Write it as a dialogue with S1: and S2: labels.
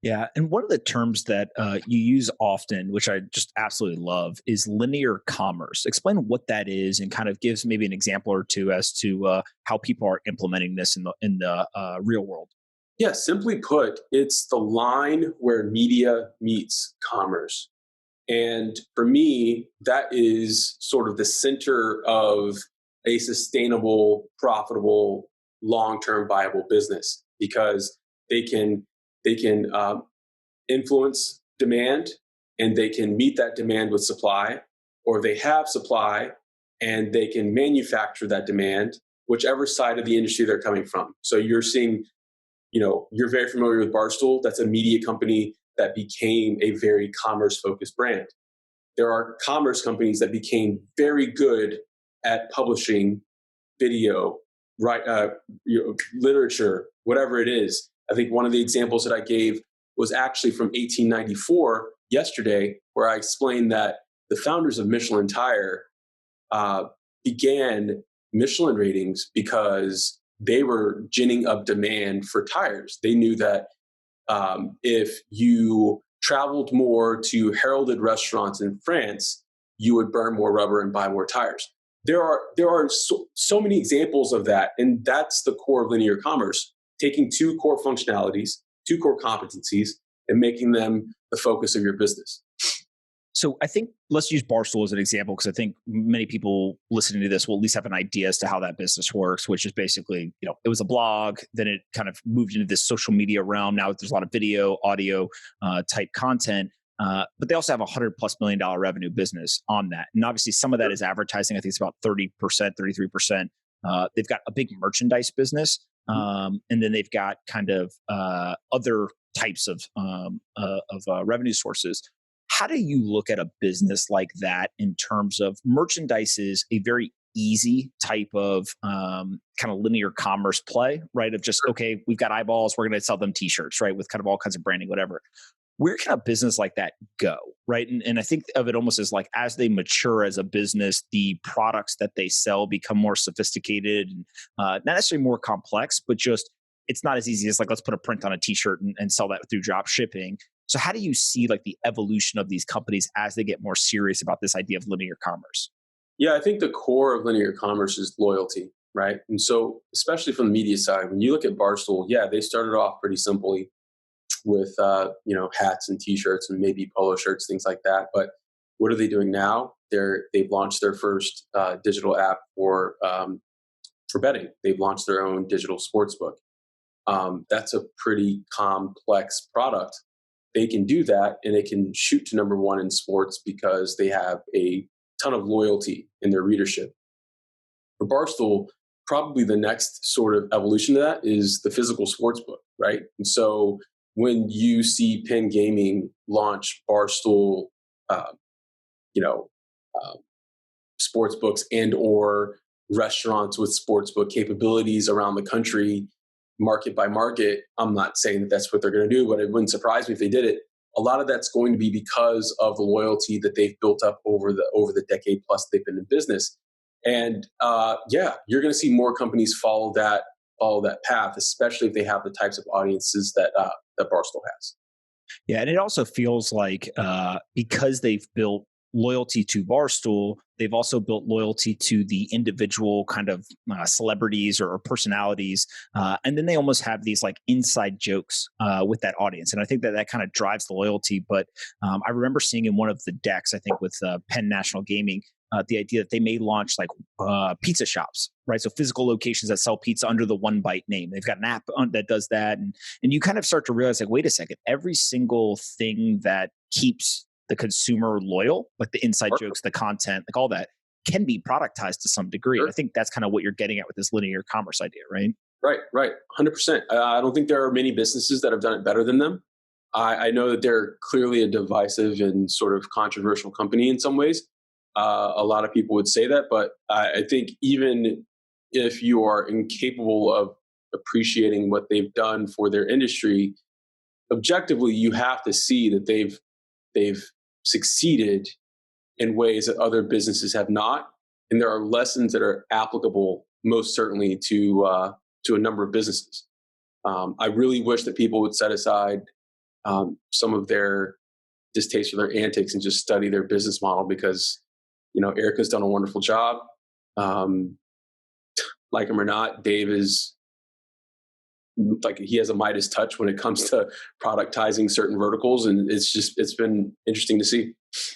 S1: Yeah. And one of the terms that you use often, which I just absolutely love, is linear commerce. Explain what that is and kind of gives maybe an example or two as to how people are implementing this in the real world.
S2: Yeah, simply put, it's the line where media meets commerce. And for me, that is sort of the center of a sustainable, profitable, long-term viable business because they can they can influence demand and they can meet that demand with supply, or they have supply and they can manufacture that demand, whichever side of the industry they're coming from. So you're seeing, you're very familiar with Barstool. That's a media company that became a very commerce focused brand. There are commerce companies that became very good at publishing video, right? Literature, whatever it is. I think one of the examples that I gave was actually from 1894 yesterday, where I explained that the founders of Michelin Tire uh, began Michelin ratings because they were ginning up demand for tires. They knew that if you traveled more to heralded restaurants in France, you would burn more rubber and buy more tires. There are so many examples of that, and that's the core of linear commerce: taking two core functionalities, two core competencies, and making them the focus of your business.
S1: So I think let's use Barstool as an example because I think many people listening to this will at least have an idea as to how that business works, which is basically, it was a blog, then it kind of moved into this social media realm. Now there's a lot of video, audio type content, but they also have $100+ million revenue business on that. And obviously some of that is advertising. I think it's about 30%, 33%. They've got a big merchandise business. And then they've got kind of other types of revenue sources. How do you look at a business like that in terms of merchandise is a very easy type of kind of linear commerce play, right? Of just, okay, we've got eyeballs, we're going to sell them t-shirts, right? With kind of all kinds of branding, whatever. Where can a business like that go, right? And I think of it almost as like as they mature as a business, the products that they sell become more sophisticated and not necessarily more complex, but just it's not as easy as like let's put a print on a t-shirt and sell that through drop shipping. So how do you see like the evolution of these companies as they get more serious about this idea of linear commerce?
S2: Yeah, I think the core of linear commerce is loyalty, right? And so, especially from the media side, when you look at Barstool, yeah, they started off pretty simply with hats and T-shirts and maybe polo shirts, things like that. But what are they doing now? They've launched their first digital app for betting. They've launched their own digital sports book. That's a pretty complex product. They can do that and they can shoot to number one in sports because they have a ton of loyalty in their readership. For Barstool, probably the next sort of evolution of that is the physical sports book, right? And so when you see Penn Gaming launch Barstool, uh, you know, uh, sports books and or restaurants with sports book capabilities around the country, market by market, I'm not saying that that's what they're going to do, but it wouldn't surprise me if they did it. A lot of that's going to be because of the loyalty that they've built up over the decade plus they've been in business. And you're going to see more companies follow that path, especially if they have the types of audiences that Barstool has.
S1: Yeah, and it also feels like because they've built loyalty to Barstool, they've also built loyalty to the individual kind of celebrities or personalities, and then they almost have these like inside jokes with that audience, and I think that kind of drives the loyalty. But I remember seeing in one of the decks, I think with Penn National Gaming, the idea that they may launch like pizza shops, right? So physical locations that sell pizza under the One Bite name. They've got an app that does that, and you kind of start to realize like, wait a second, every single thing that keeps the consumer loyal, like the inside jokes, the content, like all that, can be productized to some degree.
S2: Sure.
S1: I think that's kind of what you're getting at with this linear commerce idea, right?
S2: Right, 100%. I don't think there are many businesses that have done it better than them. I know that they're clearly a divisive and sort of controversial company in some ways. A lot of people would say that, but I think even if you are incapable of appreciating what they've done for their industry, objectively, you have to see that they've succeeded in ways that other businesses have not, and there are lessons that are applicable most certainly to a number of businesses. I really wish that people would set aside some of their distaste or their antics and just study their business model, because, Erica's done a wonderful job. Like him or not, Dave is like, he has a Midas touch when it comes to productizing certain verticals. And it's been interesting to see.